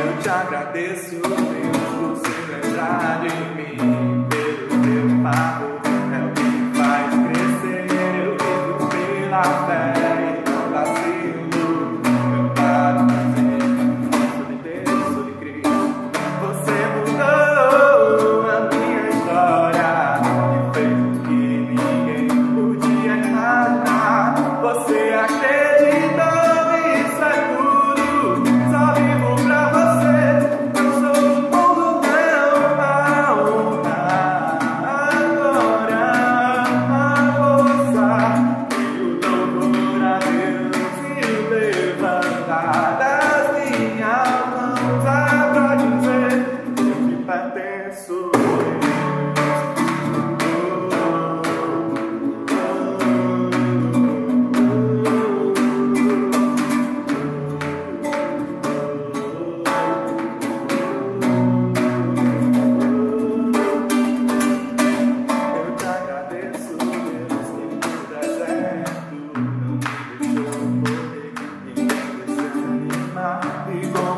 Eu te agradeço, Deus, por se lembrar de mim, pelo teu favor, é o que me faz crescer. Eu vivo pela fé e não vacilo. Eu paro fazer, sou de Deus, sou de Cristo. Você mudou a minha história e fez o que ninguém podia imaginar. Você acreditou, isso é tudo, só vivo pra você.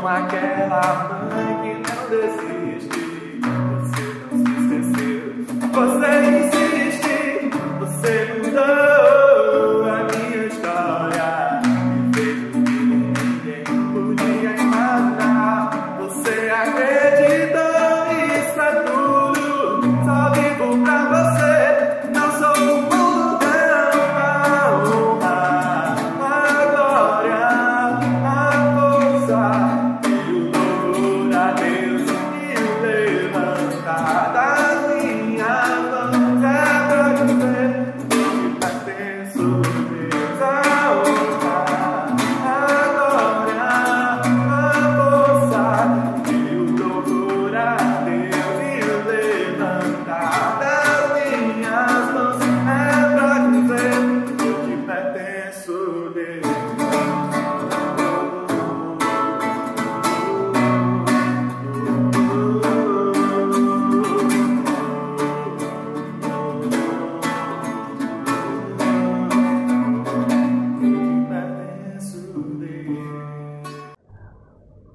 Aquela mãe que não desiste, você não se esqueceu, você insiste, você mudou a minha história e fez o que ninguém podia imaginar. Você acreditou, isso é tudo, só vivo pra você, não sou o mundo, a honra, a glória, a força.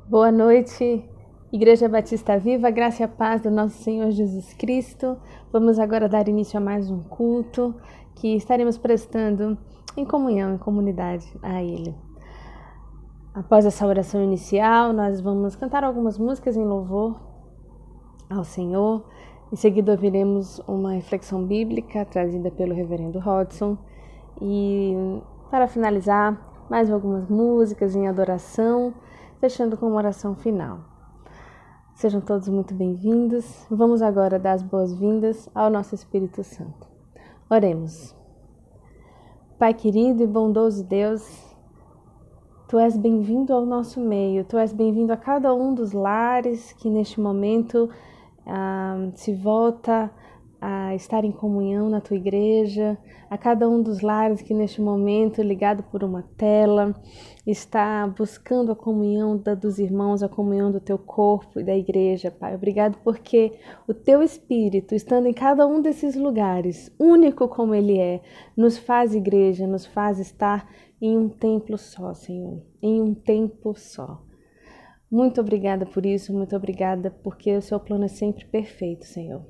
Boa noite, Igreja Batista Viva, graça e a paz do nosso Senhor Jesus Cristo. Vamos agora dar início a mais um culto que estaremos prestando em comunhão, em comunidade a Ele. Após essa oração inicial, nós vamos cantar algumas músicas em louvor ao Senhor. Em seguida, ouviremos uma reflexão bíblica trazida pelo reverendo Hodson. E para finalizar, mais algumas músicas em adoração, fechando com uma oração final. Sejam todos muito bem-vindos. Vamos agora dar as boas-vindas ao nosso Espírito Santo. Oremos. Pai querido e bondoso Deus, Tu és bem-vindo ao nosso meio, Tu és bem-vindo a cada um dos lares que neste momento se volta a estar em comunhão na Tua igreja, a cada um dos lares que neste momento, ligado por uma tela, está buscando a comunhão dos irmãos, a comunhão do Teu corpo e da igreja, Pai. Obrigado porque o Teu Espírito, estando em cada um desses lugares, único como Ele é, nos faz igreja, nos faz estar em um templo só, Senhor, em um tempo só. Muito obrigada por isso, muito obrigada porque o Seu plano é sempre perfeito, Senhor.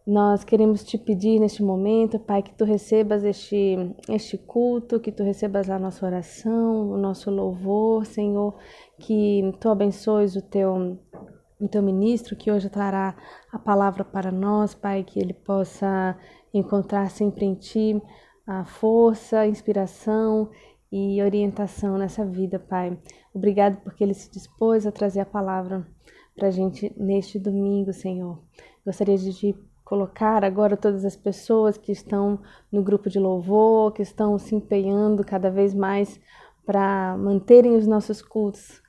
Nós queremos Te pedir neste momento, Pai, que Tu recebas este culto, que Tu recebas a nossa oração, o nosso louvor, Senhor, que Tu abençoes o Teu ministro, que hoje trará a palavra para nós, Pai, que ele possa encontrar sempre em Ti a força, a inspiração e orientação nessa vida, Pai. Obrigado porque ele se dispôs a trazer a palavra para a gente neste domingo, Senhor. Gostaria de Te colocar agora todas as pessoas que estão no grupo de louvor, que estão se empenhando cada vez mais para manterem os nossos cultos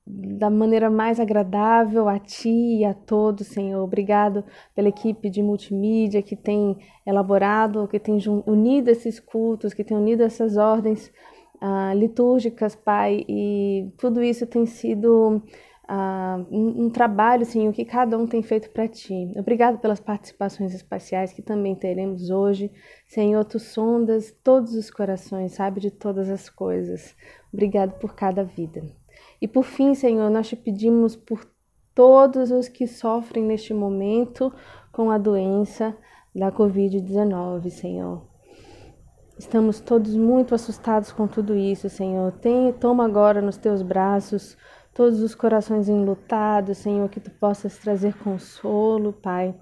da maneira mais agradável a Ti e a todos, Senhor. Obrigado pela equipe de multimídia que tem elaborado, que tem unido esses cultos, que tem unido essas ordens litúrgicas, Pai, e tudo isso tem sido um trabalho, Senhor, que cada um tem feito para Ti. Obrigado pelas participações espaciais que também teremos hoje. Senhor, Tu sondas todos os corações, sabe de todas as coisas. Obrigado por cada vida. E por fim, Senhor, nós Te pedimos por todos os que sofrem neste momento com a doença da Covid-19, Senhor. Estamos todos muito assustados com tudo isso, Senhor. Toma agora nos Teus braços todos os corações enlutados, Senhor, que Tu possas trazer consolo, Pai,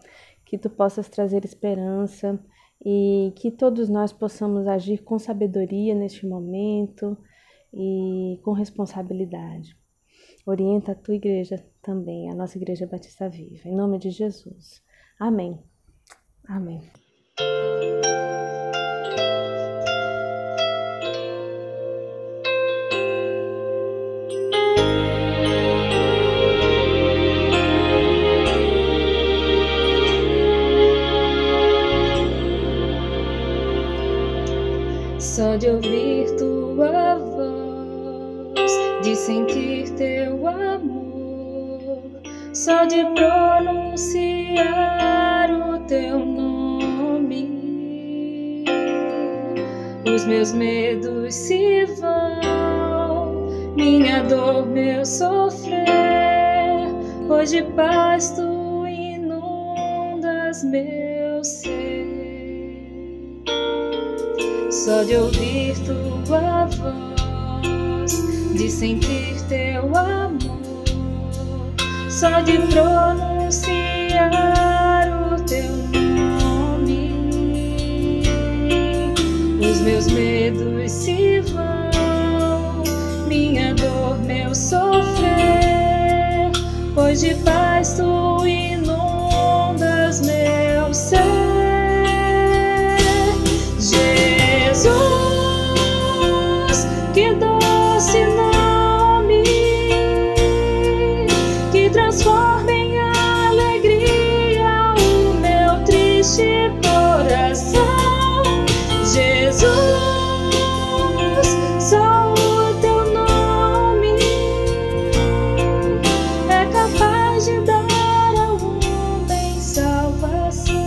que Tu possas trazer esperança e que todos nós possamos agir com sabedoria neste momento e com responsabilidade. Orienta a Tua igreja também, a nossa Igreja Batista Viva. Em nome de Jesus. Amém. Amém. Só de ouvir tua voz, de sentir teu amor, só de pronunciar o teu nome, os meus medos se vão, minha dor, meu sofrer, pois de paz tu inundas meu ser. Só de ouvir tua voz, de sentir teu amor, só de pronunciar o teu nome, os meus medos se vão, minha dor, meu sofrer, pois de paz tu inundas meu ser. Jesus, que doce nome, que transforma em alegria o meu triste coração. Jesus, só o teu nome é capaz de dar ao homem salvação.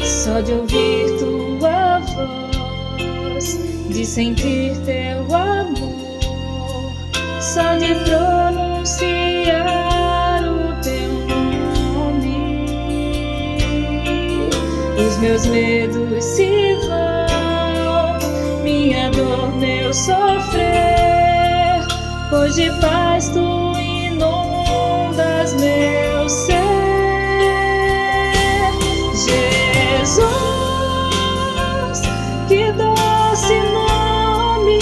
Só de ouvir tua voz, de sentir teu amor, só de pronunciar o teu nome, os meus medos se vão, minha dor, meu sofrer, pois de paz tu inundas meu ser. Jesus, que doce nome,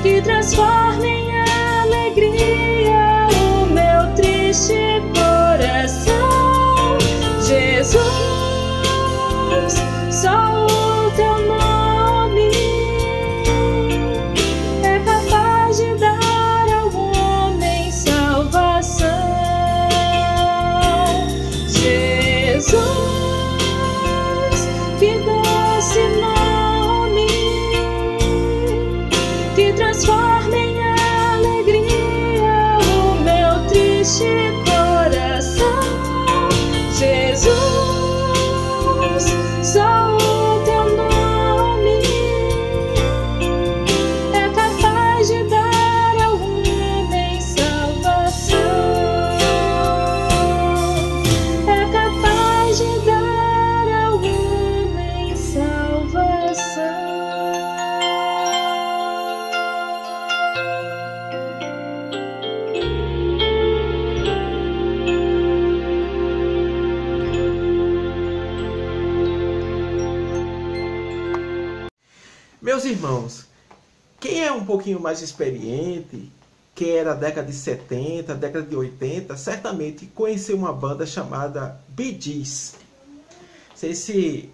que transforma em alegria o meu triste coração. Jesus, só o teu nome é capaz de dar ao homem salvação. Jesus, que doce nome, que transforma em alegria o meu triste coração. Jesus, só o teu nome é capaz de dar ao homem salvação. É capaz de dar ao homem salvação. Meus irmãos, quem é um pouquinho mais experiente, quem era da década de 70, década de 80, certamente conheceu uma banda chamada Bee Gees. Não sei se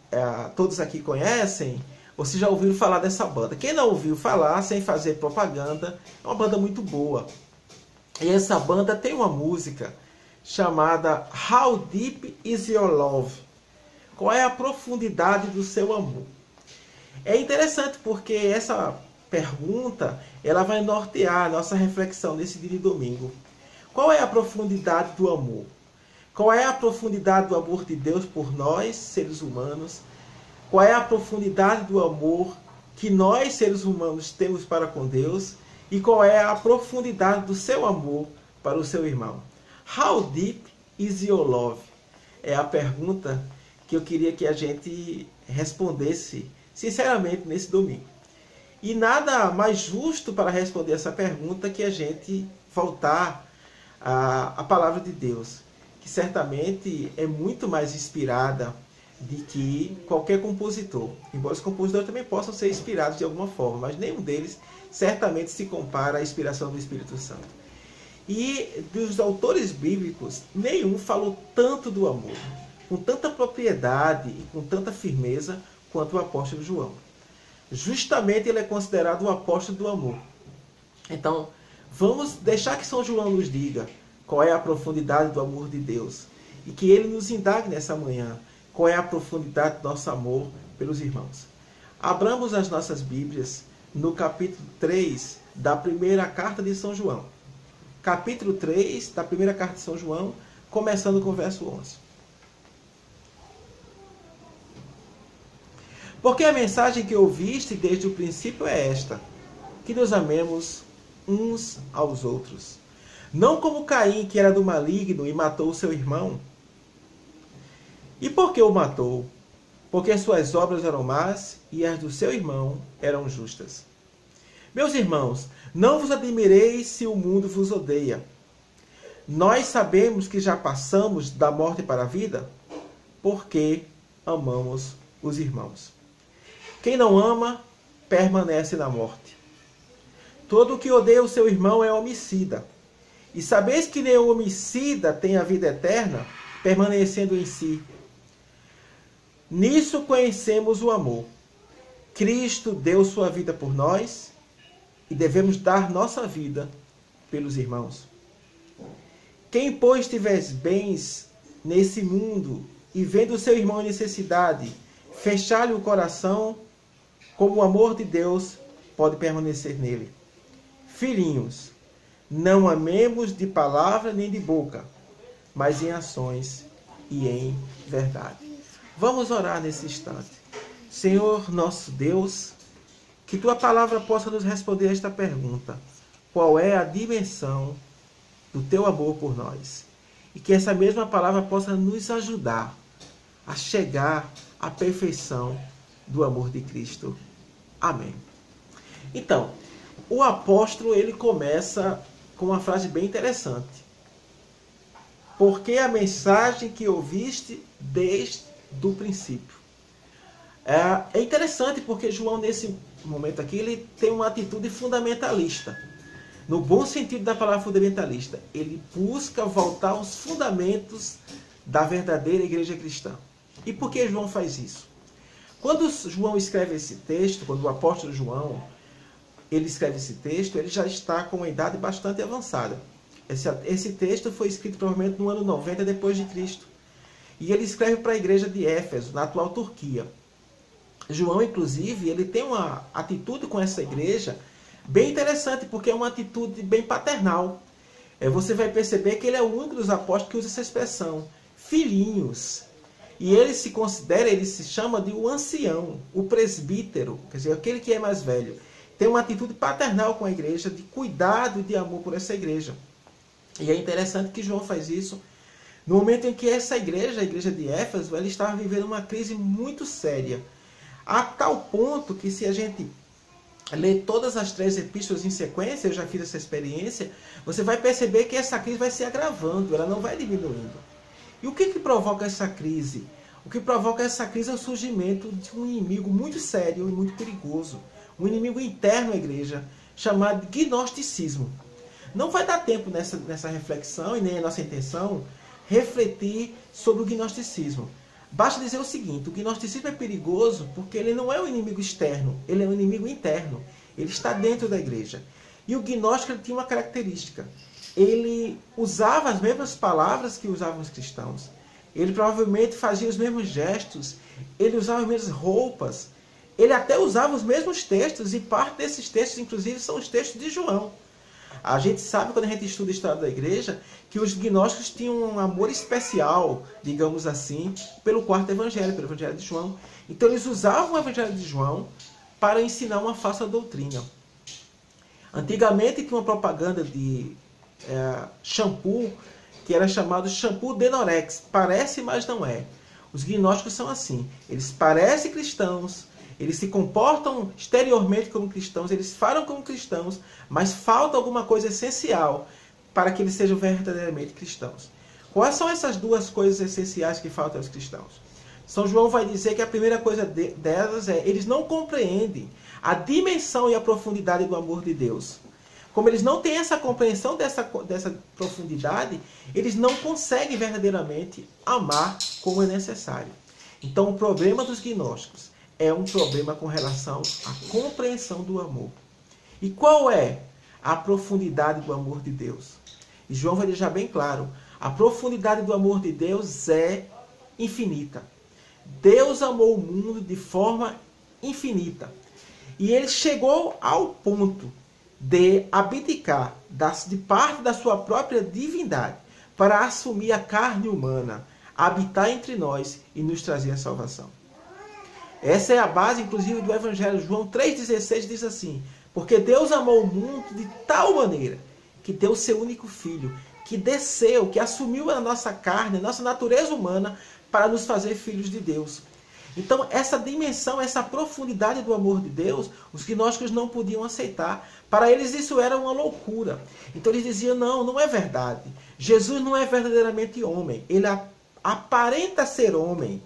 todos aqui conhecem, Vocês já ouviram falar dessa banda. Quem não ouviu falar, sem fazer propaganda, é uma banda muito boa. E essa banda tem uma música chamada How Deep Is Your Love? Qual é a profundidade do seu amor? É interessante porque essa pergunta ela vai nortear a nossa reflexão nesse dia de domingo. Qual é a profundidade do amor? Qual é a profundidade do amor de Deus por nós, seres humanos? Qual é a profundidade do amor que nós, seres humanos, temos para com Deus? E qual é a profundidade do seu amor para o seu irmão? How deep is your love? É a pergunta que eu queria que a gente respondesse sinceramente nesse domingo. E nada mais justo para responder essa pergunta que a gente voltar à palavra de Deus, que certamente é muito mais inspirada de que qualquer compositor. Embora os compositores também possam ser inspirados de alguma forma, mas nenhum deles certamente se compara à inspiração do Espírito Santo. E dos autores bíblicos, nenhum falou tanto do amor, com tanta propriedade e com tanta firmeza quanto o apóstolo João. Justamente ele é considerado o apóstolo do amor. Então, vamos deixar que São João nos diga qual é a profundidade do amor de Deus e que ele nos indague nessa manhã qual é a profundidade do nosso amor pelos irmãos. Abramos as nossas Bíblias no capítulo 3 da primeira carta de São João. Capítulo 3 da primeira carta de São João, começando com o verso 11. Porque a mensagem que ouviste desde o princípio é esta, que nos amemos uns aos outros. Não como Caim, que era do maligno e matou o seu irmão. E por que o matou? Porque suas obras eram más e as do seu irmão eram justas. Meus irmãos, não vos admireis se o mundo vos odeia. Nós sabemos que já passamos da morte para a vida, porque amamos os irmãos. Quem não ama, permanece na morte. Todo o que odeia o seu irmão é homicida. E sabeis que nem o homicida tem a vida eterna, permanecendo em si. Nisso conhecemos o amor. Cristo deu sua vida por nós e devemos dar nossa vida pelos irmãos. Quem, pois, tiver bens nesse mundo e vendo o seu irmão em necessidade, fechar-lhe o coração, como o amor de Deus pode permanecer nele. Filhinhos, não amemos de palavra nem de boca, mas em ações e em verdade. Vamos orar nesse instante. Senhor nosso Deus, que Tua palavra possa nos responder esta pergunta. Qual é a dimensão do Teu amor por nós? E que essa mesma palavra possa nos ajudar a chegar à perfeição do amor de Cristo. Amém. Então, o apóstolo ele começa com uma frase bem interessante. Porque a mensagem que ouviste desde o princípio. É interessante porque João, nesse momento aqui, ele tem uma atitude fundamentalista. No bom sentido da palavra fundamentalista. Ele busca voltar aos fundamentos da verdadeira igreja cristã. E por que João faz isso? Quando João escreve esse texto, quando o apóstolo João ele escreve esse texto, ele já está com uma idade bastante avançada. Esse texto foi escrito provavelmente no ano 90 depois de Cristo. E ele escreve para a igreja de Éfeso, na atual Turquia. João, inclusive, ele tem uma atitude com essa igreja bem interessante, porque é uma atitude bem paternal. Você vai perceber que ele é o único dos apóstolos que usa essa expressão, filhinhos. E ele se considera, ele se chama de o ancião, o presbítero, quer dizer, aquele que é mais velho. Tem uma atitude paternal com a igreja, de cuidado e de amor por essa igreja. E é interessante que João faz isso no momento em que essa igreja, a igreja de Éfeso, ela estava vivendo uma crise muito séria. A tal ponto que, se a gente ler todas as 3 epístolas em sequência, eu já fiz essa experiência, você vai perceber que essa crise vai se agravando, ela não vai diminuindo. E o que provoca essa crise? O que provoca essa crise é o surgimento de um inimigo muito sério e muito perigoso. Um inimigo interno à igreja, chamado de gnosticismo. Não vai dar tempo nessa reflexão, e nem a nossa intenção, refletir sobre o gnosticismo. Basta dizer o seguinte: o gnosticismo é perigoso porque ele não é um inimigo externo, ele é um inimigo interno. Ele está dentro da igreja. E o gnóstico ele tinha uma característica. Ele usava as mesmas palavras que usavam os cristãos. Ele provavelmente fazia os mesmos gestos. Ele usava as mesmas roupas. Ele até usava os mesmos textos. E parte desses textos, inclusive, são os textos de João. A gente sabe, quando a gente estuda a história da igreja, que os gnósticos tinham um amor especial, digamos assim, pelo quarto evangelho, pelo evangelho de João. Então eles usavam o evangelho de João para ensinar uma falsa doutrina. Antigamente tinha uma propaganda de shampoo, que era chamado shampoo Denorex. Parece, mas não é. Os gnósticos são assim. Eles parecem cristãos, eles se comportam exteriormente como cristãos, eles falam como cristãos, mas falta alguma coisa essencial para que eles sejam verdadeiramente cristãos. Quais são essas duas coisas essenciais que faltam aos cristãos? São João vai dizer que a primeira coisa delas é: eles não compreendem a dimensão e a profundidade do amor de Deus. Como eles não têm essa compreensão dessa profundidade, eles não conseguem verdadeiramente amar como é necessário. Então o problema dos gnósticos é um problema com relação à compreensão do amor. E qual é a profundidade do amor de Deus? E João vai deixar bem claro: a profundidade do amor de Deus é infinita. Deus amou o mundo de forma infinita. E ele chegou ao ponto de abdicar de parte da sua própria divindade para assumir a carne humana, habitar entre nós e nos trazer a salvação. Essa é a base, inclusive, do Evangelho. João 3,16 diz assim: porque Deus amou o mundo de tal maneira que deu o seu único Filho, que desceu, que assumiu a nossa carne, a nossa natureza humana, para nos fazer filhos de Deus. Então, essa dimensão, essa profundidade do amor de Deus, os gnósticos não podiam aceitar. Para eles isso era uma loucura. Então eles diziam: não, não é verdade. Jesus não é verdadeiramente homem. Ele aparenta ser homem.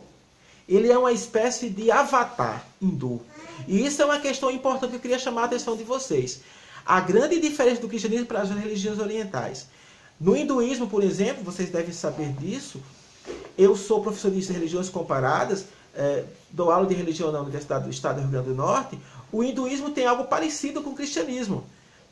Ele é uma espécie de avatar hindu. E isso é uma questão importante que eu queria chamar a atenção de vocês. A grande diferença do cristianismo para as religiões orientais. No hinduísmo, por exemplo, vocês devem saber disso. Eu sou professor de religiões comparadas, dou aula de religião na Universidade do Estado do Rio Grande do Norte. O hinduísmo tem algo parecido com o cristianismo.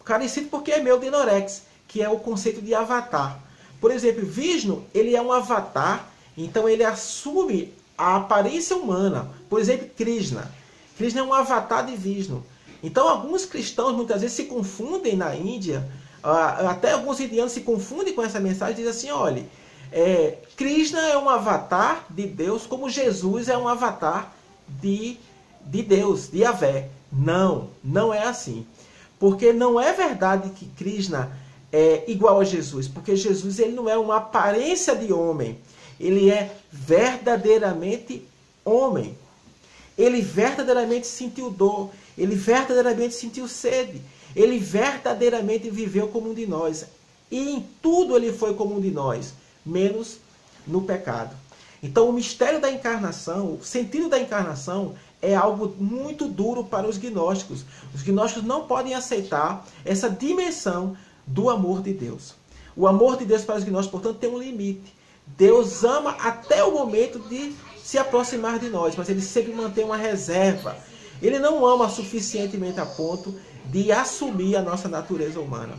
Parecido porque é meu Denorex, que é o conceito de avatar. Por exemplo, Vishnu, ele é um avatar, então ele assume a aparência humana. Por exemplo, Krishna. Krishna é um avatar de Vishnu. Então, alguns cristãos muitas vezes se confundem na Índia, até alguns indianos se confundem com essa mensagem, dizem assim: olha, Krishna é um avatar de Deus, como Jesus é um avatar de Deus, de Yahvé. Não, não é assim. Porque não é verdade que Krishna é igual a Jesus, porque Jesus ele não é uma aparência de homem, ele é verdadeiramente homem. Ele verdadeiramente sentiu dor, ele verdadeiramente sentiu sede, ele verdadeiramente viveu como um de nós. E em tudo ele foi como um de nós, menos no pecado. Então o mistério da encarnação, o sentido da encarnação é algo muito duro para os gnósticos. Os gnósticos não podem aceitar essa dimensão do amor de Deus. O amor de Deus para os gnósticos, portanto, tem um limite. Deus ama até o momento de se aproximar de nós, mas ele sempre mantém uma reserva. Ele não ama suficientemente a ponto de assumir a nossa natureza humana.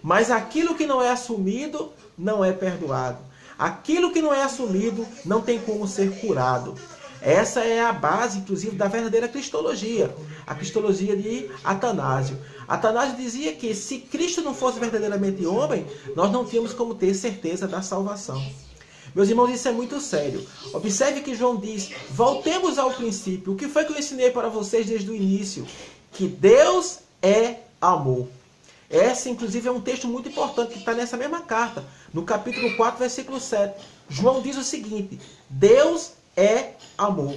Mas aquilo que não é assumido não é perdoado. Aquilo que não é assumido não tem como ser curado. Essa é a base, inclusive, da verdadeira cristologia. A cristologia de Atanásio. Atanásio dizia que se Cristo não fosse verdadeiramente homem, nós não tínhamos como ter certeza da salvação. Meus irmãos, isso é muito sério. Observe que João diz: voltemos ao princípio. O que foi que eu ensinei para vocês desde o início? Que Deus é amor. Esse, inclusive, é um texto muito importante que está nessa mesma carta. No capítulo 4, versículo 7. João diz o seguinte: Deus é amor.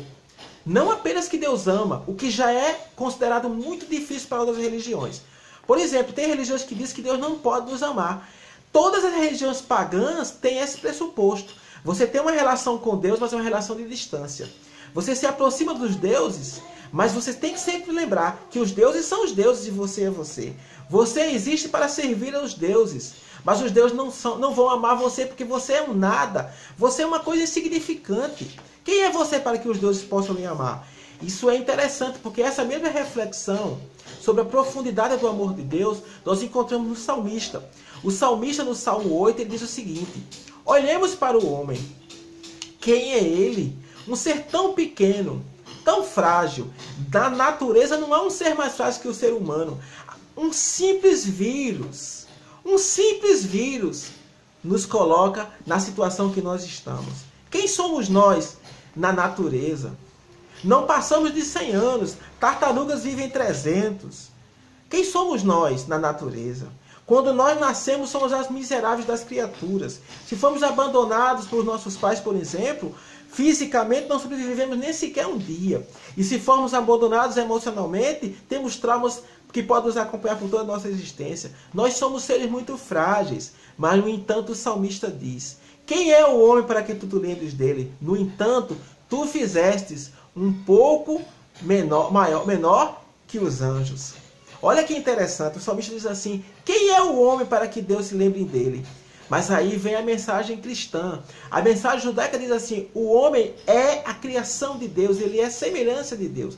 Não apenas que Deus ama, o que já é considerado muito difícil para outras religiões. Por exemplo, tem religiões que dizem que Deus não pode nos amar. Todas as religiões pagãs têm esse pressuposto. Você tem uma relação com Deus, mas é uma relação de distância. Você se aproxima dos deuses, mas você tem que sempre lembrar que os deuses são os deuses e você é você. Você existe para servir aos deuses. Mas os deuses não vão amar você porque você é um nada. Você é uma coisa insignificante. Quem é você para que os deuses possam lhe amar? Isso é interessante, porque essa mesma reflexão sobre a profundidade do amor de Deus, nós encontramos no salmista. O salmista, no Salmo 8, ele diz o seguinte: olhemos para o homem. Quem é ele? Um ser tão pequeno, tão frágil. Da natureza não há um ser mais frágil que o ser humano. Um simples vírus nos coloca na situação que nós estamos. Quem somos nós na natureza? Não passamos de 100 anos. Tartarugas vivem 300. Quem somos nós na natureza? Quando nós nascemos, somos as miseráveis das criaturas. Se formos abandonados por nossos pais, por exemplo, fisicamente não sobrevivemos nem sequer um dia. E se formos abandonados emocionalmente, temos traumas que podem nos acompanhar por toda a nossa existência. Nós somos seres muito frágeis. Mas, no entanto, o salmista diz: quem é o homem para que tu te lembres dele? No entanto, tu fizestes um pouco menor que os anjos. Olha que interessante, o salmista diz assim: quem é o homem para que Deus se lembre dele? Mas aí vem a mensagem cristã. A mensagem judaica diz assim: o homem é a criação de Deus, ele é a semelhança de Deus.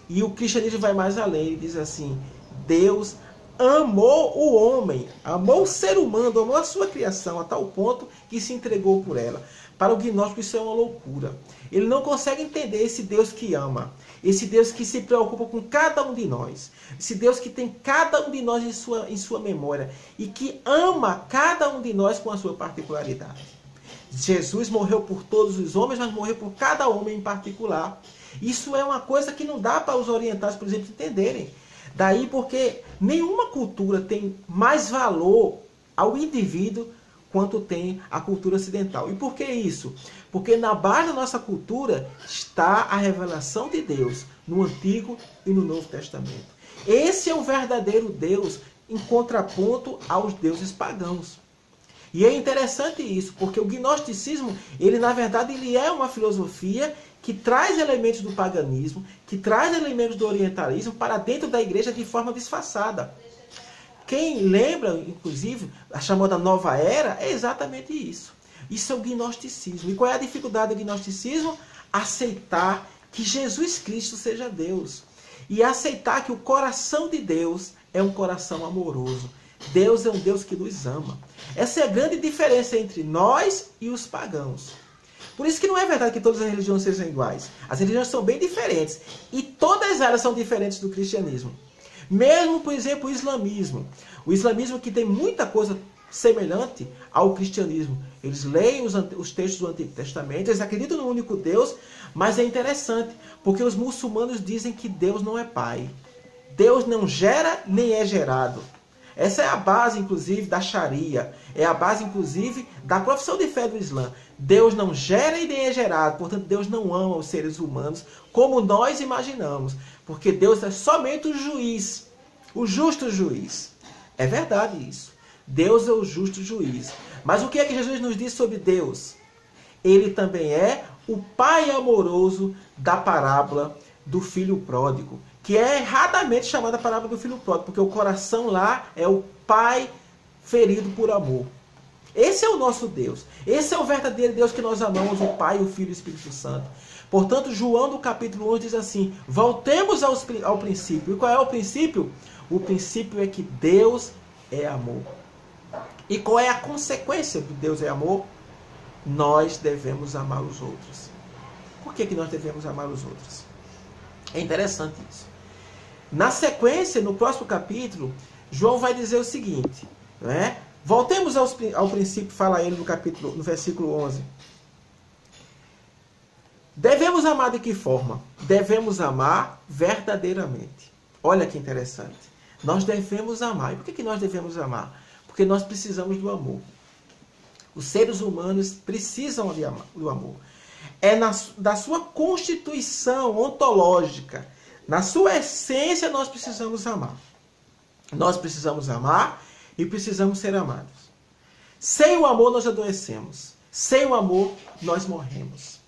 E o cristianismo vai mais além, ele diz assim: Deus amou o homem, amou o ser humano, amou a sua criação a tal ponto que se entregou por ela. Para o gnóstico isso é uma loucura. Ele não consegue entender esse Deus que ama, esse Deus que se preocupa com cada um de nós, esse Deus que tem cada um de nós em sua memória e que ama cada um de nós com a sua particularidade. Jesus morreu por todos os homens, mas morreu por cada homem em particular. Isso é uma coisa que não dá para os orientais, por exemplo, entenderem. Daí porque nenhuma cultura tem mais valor ao indivíduo quanto tem a cultura ocidental. E por que isso? Porque na base da nossa cultura está a revelação de Deus no Antigo e no Novo Testamento. Esse é o verdadeiro Deus em contraponto aos deuses pagãos. E é interessante isso, porque o gnosticismo, ele na verdade ele é uma filosofia que traz elementos do paganismo, que traz elementos do orientalismo para dentro da igreja de forma disfarçada. Quem lembra, inclusive, a chamada Nova Era, é exatamente isso. Isso é o gnosticismo. E qual é a dificuldade do gnosticismo? Aceitar que Jesus Cristo seja Deus. E aceitar que o coração de Deus é um coração amoroso. Deus é um Deus que nos ama. Essa é a grande diferença entre nós e os pagãos. Por isso que não é verdade que todas as religiões sejam iguais. As religiões são bem diferentes. E todas elas são diferentes do cristianismo. Mesmo, por exemplo, o islamismo. O islamismo que tem muita coisa semelhante ao cristianismo. Eles leem os textos do Antigo Testamento, eles acreditam no único Deus, mas é interessante, porque os muçulmanos dizem que Deus não é pai. Deus não gera nem é gerado. Essa é a base, inclusive, da Sharia. É a base, inclusive, da profissão de fé do Islã. Deus não gera e nem é gerado. Portanto, Deus não ama os seres humanos como nós imaginamos. Porque Deus é somente o juiz. O justo juiz. É verdade isso. Deus é o justo juiz. Mas o que é que Jesus nos diz sobre Deus? Ele também é o pai amoroso da parábola do filho pródigo, que é erradamente chamada a parábola do filho pródigo, porque o coração lá é o pai ferido por amor. Esse é o nosso Deus. Esse é o verdadeiro Deus que nós amamos, o Pai, o Filho e o Espírito Santo. Portanto, João, no capítulo 11, diz assim: voltemos ao princípio. E qual é o princípio? O princípio é que Deus é amor. E qual é a consequência de Deus é amor? Nós devemos amar os outros. Por que nós devemos amar os outros? É interessante isso. Na sequência, no próximo capítulo, João vai dizer o seguinte, né? Voltemos ao princípio, fala ele no versículo 11. Devemos amar de que forma? Devemos amar verdadeiramente. Olha que interessante. Nós devemos amar. E por que nós devemos amar? Porque nós precisamos do amor. Os seres humanos precisam do amor. É da sua constituição ontológica, na sua essência, nós precisamos amar. Nós precisamos amar e precisamos ser amados. Sem o amor, nós adoecemos. Sem o amor, nós morremos.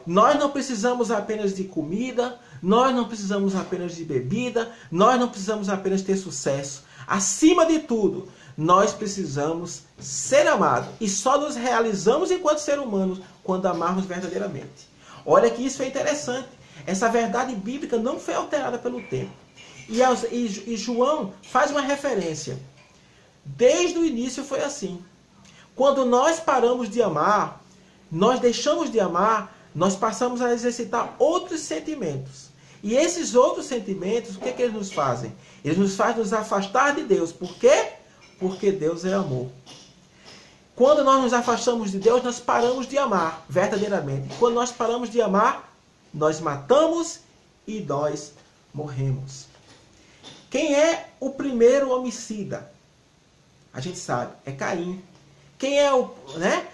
Nós não precisamos apenas de comida, Nós não precisamos apenas de bebida, nós não precisamos apenas ter sucesso. Acima de tudo, nós precisamos ser amados. E só nos realizamos enquanto seres humanos quando amarmos verdadeiramente. Olha que isso é interessante. Essa verdade bíblica não foi alterada pelo tempo. E João faz uma referência. Desde o início foi assim. Quando nós paramos de amar, nós deixamos de amar, nós passamos a exercitar outros sentimentos. E esses outros sentimentos, o que eles nos fazem? Eles nos fazem nos afastar de Deus. Por quê? Porque Deus é amor. Quando nós nos afastamos de Deus, nós paramos de amar verdadeiramente. Quando nós paramos de amar, nós matamos e nós morremos. Quem é o primeiro homicida? A gente sabe, é Caim. Quem é o... né?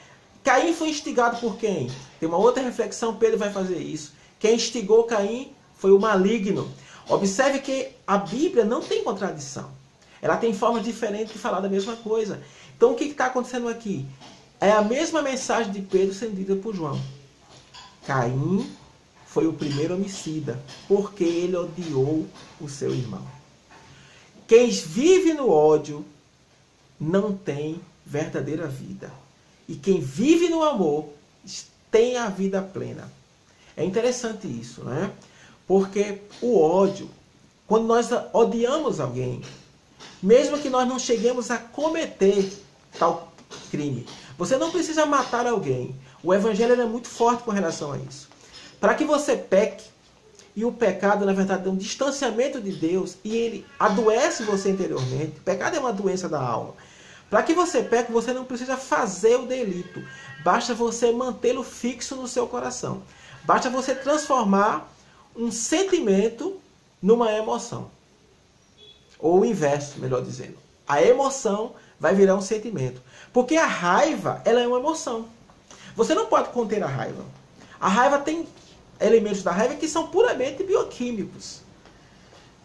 Caim foi instigado por quem? Tem uma outra reflexão, Pedro vai fazer isso. Quem instigou Caim foi o maligno. Observe que a Bíblia não tem contradição. Ela tem formas diferentes de falar da mesma coisa. Então o que está acontecendo aqui? É a mesma mensagem de Pedro sendo dita por João. Caim foi o primeiro homicida, porque ele odiou o seu irmão. Quem vive no ódio não tem verdadeira vida. E quem vive no amor tem a vida plena. É interessante isso, né? Porque o ódio, quando nós odiamos alguém, mesmo que nós não cheguemos a cometer tal crime, você não precisa matar alguém. O Evangelho é muito forte com relação a isso. Para que você peque, e o pecado, na verdade, é um distanciamento de Deus, e ele adoece você interiormente. O pecado é uma doença da alma. Para que você peque, você não precisa fazer o delito. Basta você mantê-lo fixo no seu coração. Basta você transformar um sentimento numa emoção. Ou o inverso, melhor dizendo. A emoção vai virar um sentimento. Porque a raiva, ela é uma emoção. Você não pode conter a raiva. A raiva tem elementos da raiva que são puramente bioquímicos.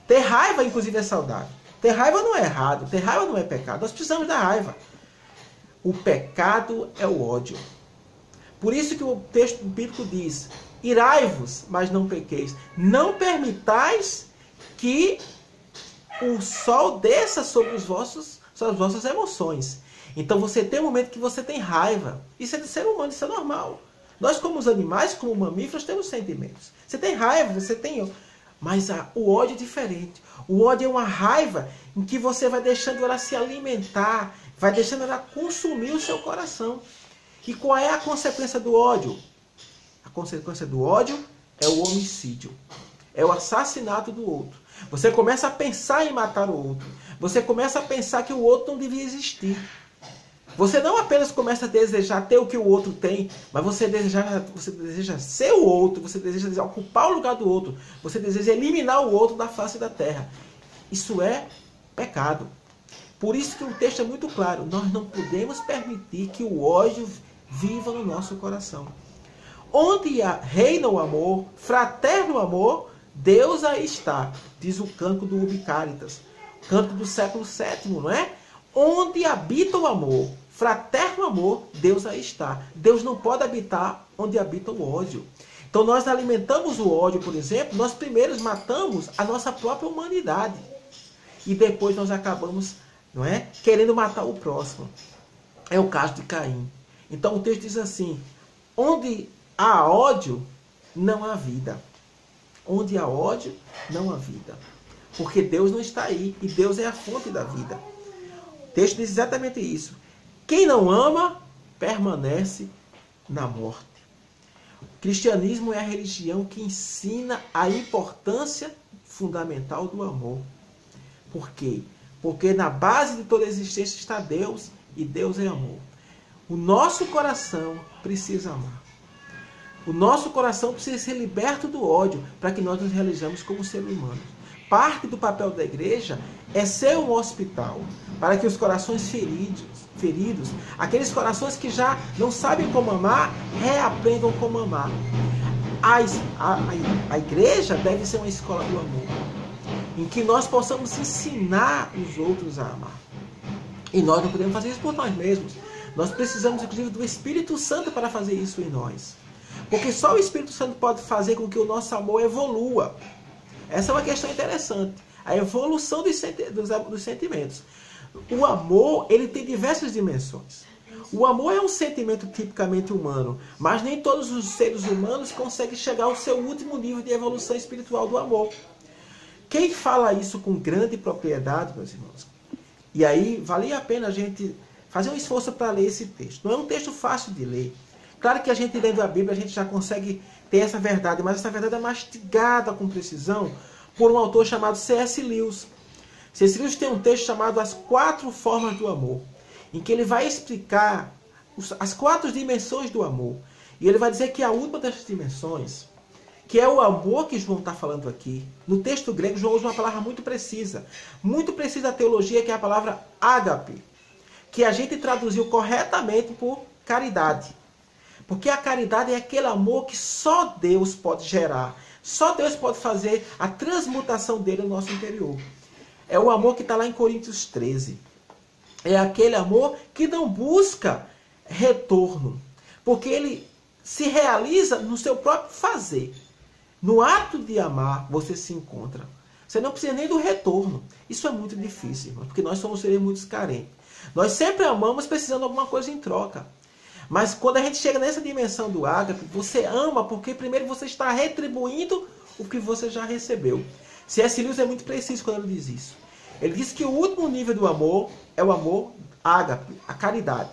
Ter raiva, inclusive, é saudável. Ter raiva não é errado. Ter raiva não é pecado. Nós precisamos da raiva. O pecado é o ódio. Por isso que o texto bíblico diz: irai-vos, mas não pequeis. Não permitais que o sol desça sobre as vossas emoções. Então você tem um momento que você tem raiva. Isso é de ser humano, isso é normal. Nós, como os animais, como mamíferos, temos sentimentos. Você tem raiva, você tem... Mas o ódio é diferente. O ódio é uma raiva em que você vai deixando ela se alimentar, vai deixando ela consumir o seu coração. E qual é a consequência do ódio? A consequência do ódio é o homicídio. É o assassinato do outro. Você começa a pensar em matar o outro. Você começa a pensar que o outro não devia existir. Você não apenas começa a desejar ter o que o outro tem, mas você deseja ser o outro, você deseja ocupar o lugar do outro, você deseja eliminar o outro da face da terra. Isso é pecado. Por isso que o texto é muito claro. Nós não podemos permitir que o ódio viva no nosso coração. Onde reina o amor, fraterno amor, Deus aí está. Diz o canto do Ubi Caritas, canto do século VII, não é? Onde habita o amor, fraterno amor, Deus aí está. Deus não pode habitar onde habita o ódio. Então nós alimentamos o ódio, por exemplo, nós primeiros matamos a nossa própria humanidade. E depois nós acabamos, não é, querendo matar o próximo. É o caso de Caim. Então o texto diz assim: onde há ódio, não há vida. Onde há ódio, não há vida. Porque Deus não está aí. E Deus é a fonte da vida. O texto diz exatamente isso. Quem não ama, permanece na morte. O cristianismo é a religião que ensina a importância fundamental do amor. Por quê? Porque na base de toda a existência está Deus, e Deus é amor. O nosso coração precisa amar. O nosso coração precisa ser liberto do ódio para que nós nos realizemos como seres humanos. Parte do papel da igreja é ser um hospital para que os corações feridos, aqueles corações que já não sabem como amar, reaprendam como amar. A igreja deve ser uma escola do amor, em que nós possamos ensinar os outros a amar. E nós não podemos fazer isso por nós mesmos. Nós precisamos, inclusive, do Espírito Santo para fazer isso em nós. Porque só o Espírito Santo pode fazer com que o nosso amor evolua. Essa é uma questão interessante. A evolução dos sentimentos. O amor, ele tem diversas dimensões. O amor é um sentimento tipicamente humano, mas nem todos os seres humanos conseguem chegar ao seu último nível de evolução espiritual do amor. Quem fala isso com grande propriedade, meus irmãos? E aí, valia a pena a gente fazer um esforço para ler esse texto. Não é um texto fácil de ler. Claro que a gente lendo a Bíblia, a gente já consegue ter essa verdade, mas essa verdade é mastigada com precisão por um autor chamado C.S. Lewis. C.S. Lewis tem um texto chamado As 4 Formas do Amor, em que ele vai explicar as 4 dimensões do amor. E ele vai dizer que a última dessas dimensões, que é o amor que João está falando aqui. No texto grego, João usa uma palavra muito precisa da teologia, que é a palavra ágape, que a gente traduziu corretamente por caridade. Porque a caridade é aquele amor que só Deus pode gerar. Só Deus pode fazer a transmutação dele no nosso interior. É o amor que está lá em Coríntios 13. É aquele amor que não busca retorno. Porque ele se realiza no seu próprio fazer. No ato de amar, você se encontra. Você não precisa nem do retorno. Isso é muito difícil, irmão, porque nós somos seres muito carentes. Nós sempre amamos precisando de alguma coisa em troca. Mas quando a gente chega nessa dimensão do ágape, você ama porque primeiro você está retribuindo o que você já recebeu. C.S. Lewis é muito preciso quando ele diz isso. Ele diz que o último nível do amor é o amor ágape, a caridade.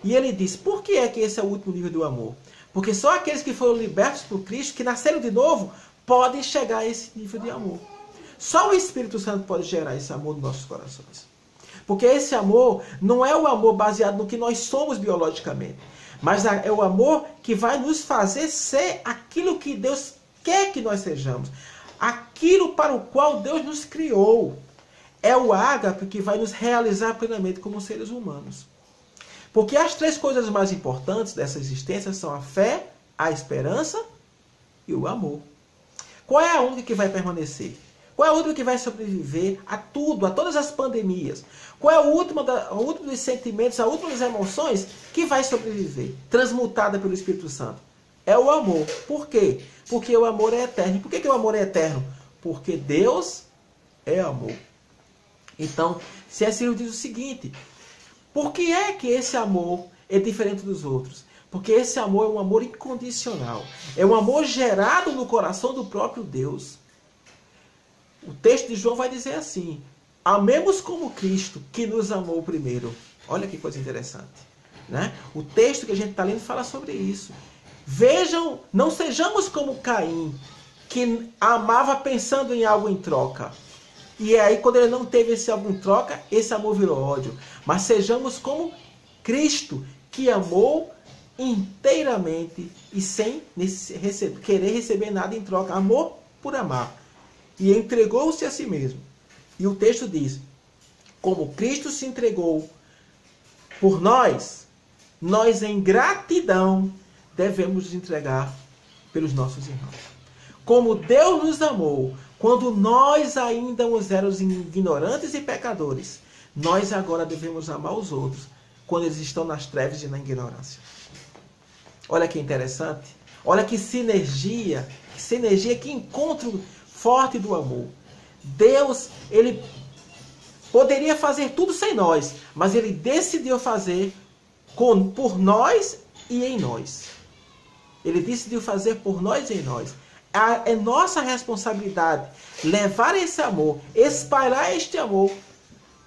E ele diz, por que é que esse é o último nível do amor? Porque só aqueles que foram libertos por Cristo, que nasceram de novo, podem chegar a esse nível de amor. Só o Espírito Santo pode gerar esse amor nos nossos corações. Porque esse amor não é o amor baseado no que nós somos biologicamente, mas é o amor que vai nos fazer ser aquilo que Deus quer que nós sejamos. Aquilo para o qual Deus nos criou. É o ágape que vai nos realizar plenamente como seres humanos. Porque as 3 coisas mais importantes dessa existência são a fé, a esperança e o amor. Qual é a única que vai permanecer? Qual é a última que vai sobreviver a tudo, a todas as pandemias? Qual é a última dos sentimentos, a última das emoções que vai sobreviver, transmutada pelo Espírito Santo? É o amor. Por quê? Porque o amor é eterno. E por que o amor é eterno? Porque Deus é amor. Então, C.S. Lewis diz o seguinte, por que é que esse amor é diferente dos outros? Porque esse amor é um amor incondicional. É um amor gerado no coração do próprio Deus. O texto de João vai dizer assim, amemos como Cristo, que nos amou primeiro. Olha que coisa interessante. Né? O texto que a gente está lendo fala sobre isso. Vejam, não sejamos como Caim, que amava pensando em algo em troca. E aí, quando ele não teve esse algo em troca, esse amor virou ódio. Mas sejamos como Cristo, que amou inteiramente e sem querer receber nada em troca. Amor por amar. E entregou-se a si mesmo. E o texto diz, como Cristo se entregou por nós, nós em gratidão devemos nos entregar pelos nossos irmãos. Como Deus nos amou, quando nós ainda éramos ignorantes e pecadores, nós agora devemos amar os outros, quando eles estão nas trevas e na ignorância. Olha que interessante. Olha que sinergia, que encontro forte do amor. Deus, ele poderia fazer tudo sem nós, mas ele decidiu fazer por nós e em nós. Ele decidiu fazer por nós e em nós. É nossa responsabilidade levar esse amor, espalhar este amor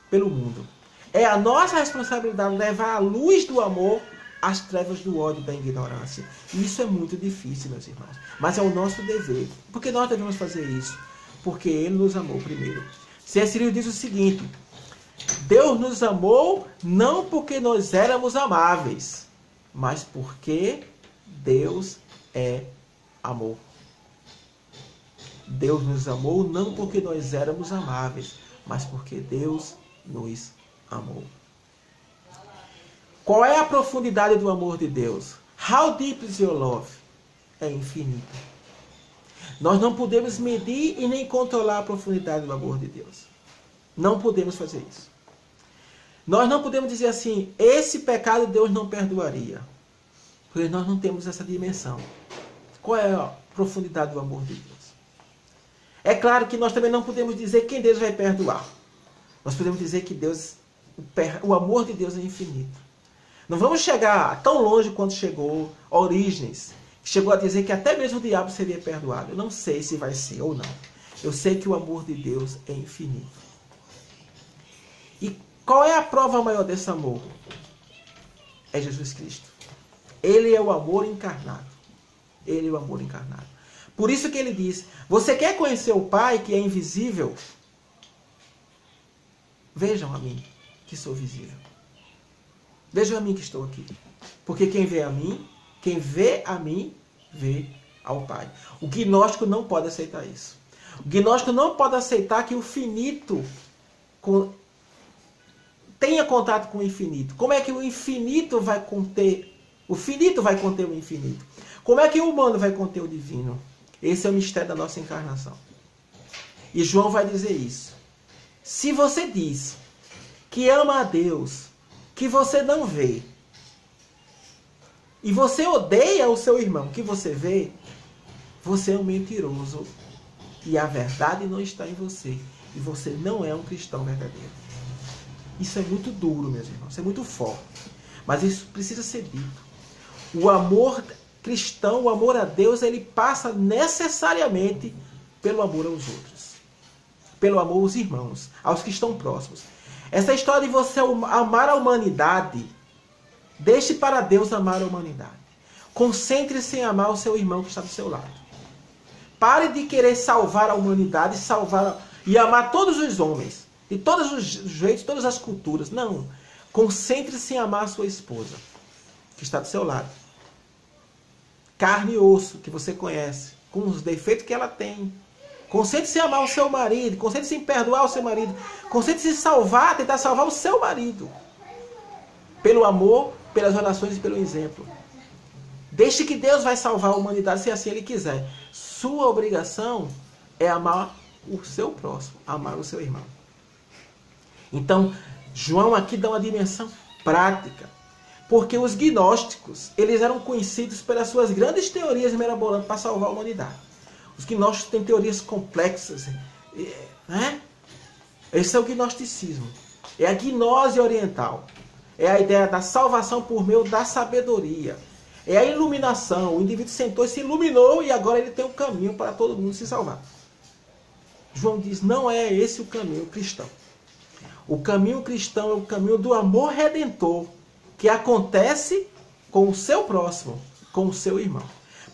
pelo mundo. É a nossa responsabilidade levar a luz do amor às trevas do ódio e da ignorância. E isso é muito difícil, meus irmãos. Mas é o nosso dever. Por que nós devemos fazer isso? Porque Ele nos amou primeiro. C.S. Lewis diz o seguinte, Deus nos amou não porque nós éramos amáveis, mas porque Deus é amor. Deus nos amou não porque nós éramos amáveis, mas porque Deus nos amou. Qual é a profundidade do amor de Deus? How deep is your love? É infinita. Nós não podemos medir e nem controlar a profundidade do amor de Deus. Não podemos fazer isso. Nós não podemos dizer assim, esse pecado Deus não perdoaria. Porque nós não temos essa dimensão. Qual é a profundidade do amor de Deus? É claro que nós também não podemos dizer quem Deus vai perdoar. Nós podemos dizer que o amor de Deus é infinito. Não vamos chegar tão longe quanto chegou Orígenes, que chegou a dizer que até mesmo o diabo seria perdoado. Eu não sei se vai ser ou não. Eu sei que o amor de Deus é infinito. E qual é a prova maior desse amor? É Jesus Cristo. Ele é o amor encarnado. Ele é o amor encarnado. Por isso que ele diz, você quer conhecer o Pai que é invisível? Vejam a mim, que sou visível. Vejam a mim que estou aqui. Porque quem vê a mim, vê ao Pai. O gnóstico não pode aceitar isso. O gnóstico não pode aceitar que o finito tenha contato com o infinito. Como é que o infinito vai conter? O finito vai conter o infinito. Como é que o humano vai conter o divino? Esse é o mistério da nossa encarnação. E João vai dizer isso. Se você diz que ama a Deus, que você não vê, e você odeia o seu irmão que você vê, você é um mentiroso. E a verdade não está em você. E você não é um cristão verdadeiro. Isso é muito duro, meus irmãos. Isso é muito forte. Mas isso precisa ser dito. O amor cristão, o amor a Deus, ele passa necessariamente pelo amor aos outros. Pelo amor aos irmãos, aos que estão próximos. Essa história de você amar a humanidade, deixe para Deus amar a humanidade. Concentre-se em amar o seu irmão que está do seu lado. Pare de querer salvar a humanidade, e amar todos os homens, de todos os jeitos, todas as culturas. Não. Concentre-se em amar a sua esposa, que está do seu lado. Carne e osso, que você conhece, com os defeitos que ela tem. Concentre-se em amar o seu marido, concentre-se em perdoar o seu marido, concentre-se em salvar, tentar salvar o seu marido. Pelo amor, pelas orações e pelo exemplo. Deixe que Deus vai salvar a humanidade se assim Ele quiser. Sua obrigação é amar o seu próximo, amar o seu irmão. Então, João aqui dá uma dimensão prática. Porque os gnósticos, eles eram conhecidos pelas suas grandes teorias mirabolantes para salvar a humanidade. Os gnósticos têm teorias complexas. Né? Esse é o gnosticismo. É a gnose oriental. É a ideia da salvação por meio da sabedoria. É a iluminação. O indivíduo sentou e se iluminou e agora ele tem um caminho para todo mundo se salvar. João diz, não é esse o caminho cristão. O caminho cristão é o caminho do amor redentor, que acontece com o seu próximo, com o seu irmão.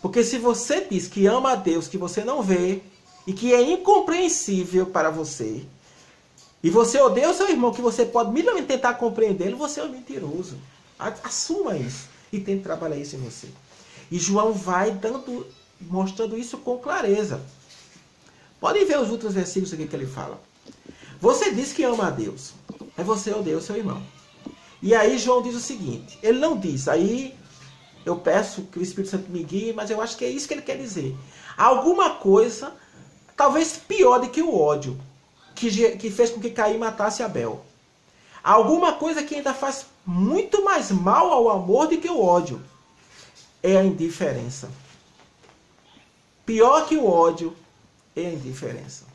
Porque se você diz que ama a Deus, que você não vê, e que é incompreensível para você, e você odeia o seu irmão, que você pode minimamente tentar compreendê-lo, você é um mentiroso. Assuma isso e tente trabalhar isso em você. E João vai mostrando isso com clareza. Podem ver os outros versículos aqui que ele fala. Você diz que ama a Deus, mas você odeia o seu irmão. E aí João diz o seguinte, ele não diz, aí eu peço que o Espírito Santo me guie, mas eu acho que é isso que ele quer dizer. Alguma coisa, talvez pior do que o ódio, que fez com que Caim matasse Abel. Alguma coisa que ainda faz muito mais mal ao amor do que o ódio. É a indiferença. Pior que o ódio é a indiferença.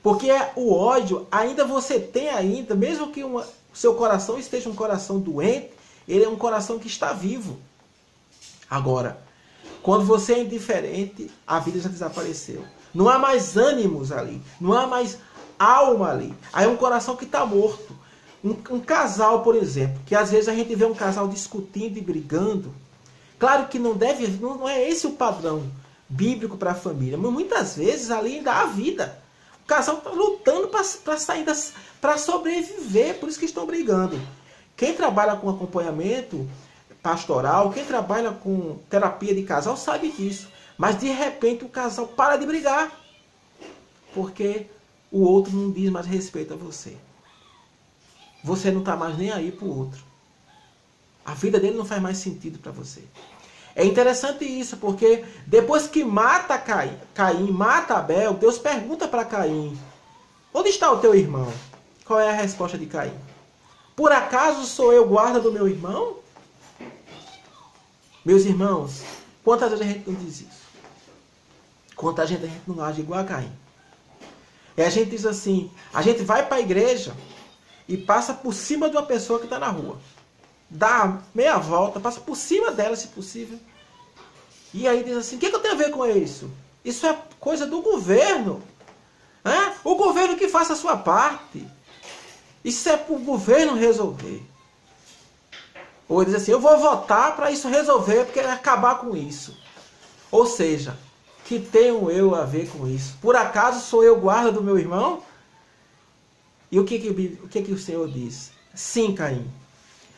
Porque o ódio, ainda você tem ainda, mesmo que o seu coração esteja um coração doente, ele é um coração que está vivo. Agora, quando você é indiferente, a vida já desapareceu. Não há mais ânimos ali. Não há mais alma ali. Aí é um coração que está morto. Um casal, por exemplo, que às vezes a gente vê um casal discutindo e brigando. Claro que não é esse o padrão bíblico para a família. Mas muitas vezes ali ainda há vida. O casal está lutando para sobreviver. Por isso que estão brigando. Quem trabalha com acompanhamento pastoral, quem trabalha com terapia de casal sabe disso. Mas de repente o casal para de brigar. Porque o outro não diz mais respeito a você. Você não está mais nem aí para o outro. A vida dele não faz mais sentido para você. É interessante isso, porque depois que mata Caim, mata Abel, Deus pergunta para Caim, onde está o teu irmão? Qual é a resposta de Caim? Por acaso sou eu guarda do meu irmão? Meus irmãos, quantas vezes a gente não diz isso? Contra a gente não age igual a Caim. E a gente diz assim, a gente vai para a igreja e passa por cima de uma pessoa que está na rua. Dá meia volta, passa por cima dela, se possível. E aí diz assim, o que eu tenho a ver com isso? Isso é coisa do governo. O governo que faça a sua parte. Isso é para o governo resolver. Ou diz assim, eu vou votar para isso resolver, porque acabar com isso. Ou seja, que tenho eu a ver com isso? Por acaso sou eu guarda do meu irmão? E o que o Senhor diz? Sim, Caim.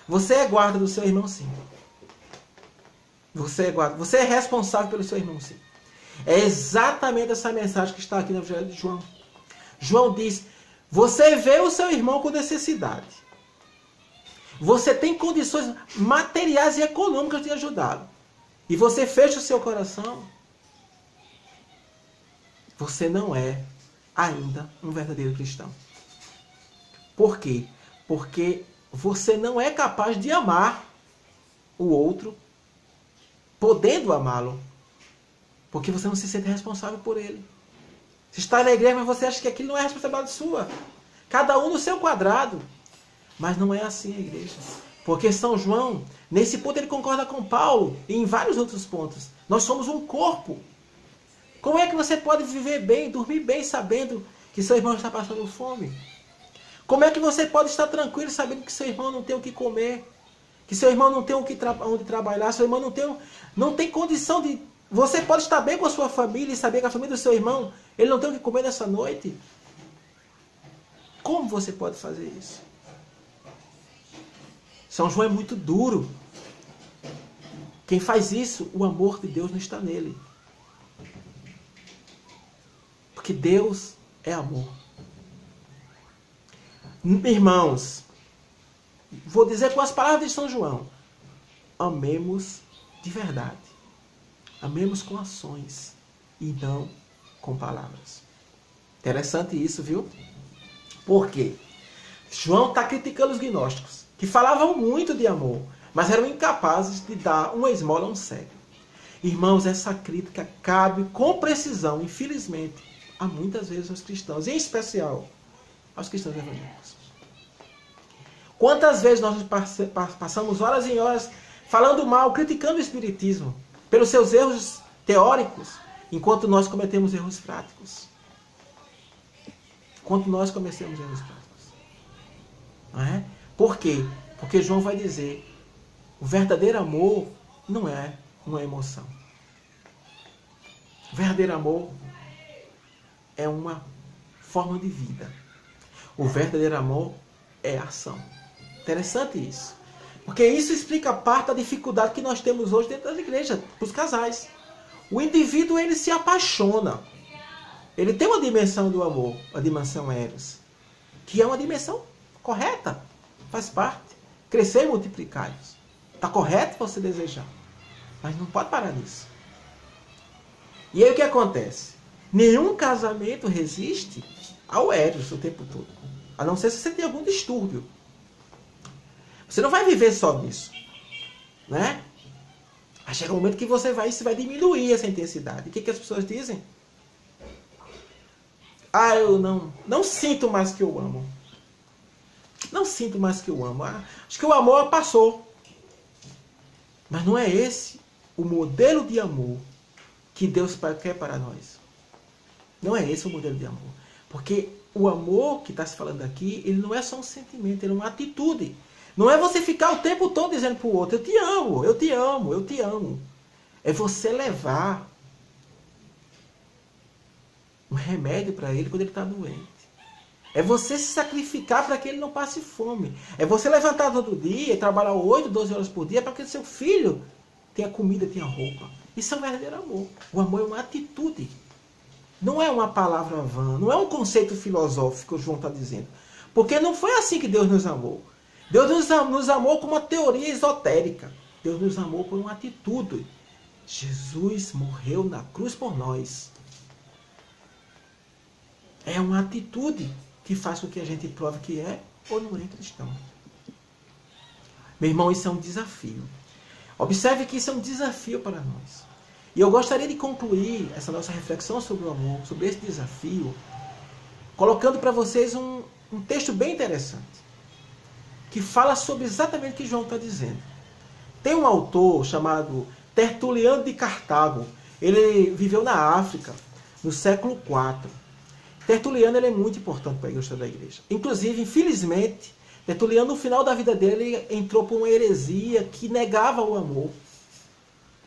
Você é guarda do seu irmão, sim. Você é guarda. Você é responsável pelo seu irmão, sim. É exatamente essa mensagem que está aqui no Evangelho de João. João diz, você vê o seu irmão com necessidade. Você tem condições materiais e econômicas de ajudá-lo. E você fecha o seu coração. Você não é ainda um verdadeiro cristão. Por quê? Porque você não é capaz de amar o outro, podendo amá-lo. Porque você não se sente responsável por ele. Você está na igreja, mas você acha que aquilo não é responsabilidade sua. Cada um no seu quadrado. Mas não é assim a igreja. Porque São João, nesse ponto, ele concorda com Paulo e em vários outros pontos. Nós somos um corpo. Como é que você pode viver bem, dormir bem, sabendo que seu irmão está passando fome? Como é que você pode estar tranquilo sabendo que seu irmão não tem o que comer? Que seu irmão não tem onde trabalhar? Seu irmão não tem condição de... Você pode estar bem com a sua família e saber que a família do seu irmão, ele não tem o que comer nessa noite? Como você pode fazer isso? São João é muito duro. Quem faz isso, o amor de Deus não está nele. Porque Deus é amor. Irmãos, vou dizer com as palavras de São João, amemos de verdade. Amemos com ações e não com palavras. Interessante isso, viu? Por quê? João está criticando os gnósticos, que falavam muito de amor, mas eram incapazes de dar uma esmola a um cego. Irmãos, essa crítica cabe com precisão, infelizmente, a muitas vezes aos cristãos, em especial aos cristãos evangélicos. Quantas vezes nós passamos horas e horas falando mal, criticando o Espiritismo, pelos seus erros teóricos, enquanto nós cometemos erros práticos. Enquanto nós cometemos erros práticos. Não é? Por quê? Porque João vai dizer, o verdadeiro amor não é uma emoção. O verdadeiro amor é uma forma de vida. O verdadeiro amor é ação. Interessante isso. Porque isso explica parte da dificuldade que nós temos hoje dentro das igrejas, para os casais. O indivíduo, ele se apaixona. Ele tem uma dimensão do amor, a dimensão eros, que é uma dimensão correta, faz parte. Crescer e multiplicar. Está correto você desejar, mas não pode parar nisso. E aí o que acontece? Nenhum casamento resiste ao eros o tempo todo. A não ser se você tem algum distúrbio. Você não vai viver só nisso. Né? Aí chega um momento que você vai diminuir essa intensidade. E o que as pessoas dizem? Ah, eu não sinto mais que eu amo. Não sinto mais que eu amo. Ah, acho que o amor passou. Mas não é esse o modelo de amor que Deus quer para nós. Não é esse o modelo de amor. Porque o amor que está se falando aqui, ele não é só um sentimento, ele é uma atitude. Não é você ficar o tempo todo dizendo para o outro, eu te amo, eu te amo, eu te amo. É você levar um remédio para ele quando ele está doente. É você se sacrificar para que ele não passe fome. É você levantar todo dia e trabalhar 8, 12 horas por dia para que seu filho tenha comida, tenha roupa. Isso é um verdadeiro amor. O amor é uma atitude. Não é uma palavra vã, não é um conceito filosófico que o João está dizendo. Porque não foi assim que Deus nos amou. Deus nos amou com uma teoria esotérica. Deus nos amou por uma atitude. Jesus morreu na cruz por nós. É uma atitude que faz com que a gente prove que é ou não é cristão. Meu irmão, isso é um desafio. Observe que isso é um desafio para nós. E eu gostaria de concluir essa nossa reflexão sobre o amor, sobre esse desafio, colocando para vocês um texto bem interessante, que fala sobre exatamente o que João está dizendo. Tem um autor chamado Tertuliano de Cartago. Ele viveu na África, no século IV. Tertuliano ele é muito importante para a história da igreja. Inclusive, infelizmente, Tertuliano, no final da vida dele, entrou por uma heresia que negava o amor.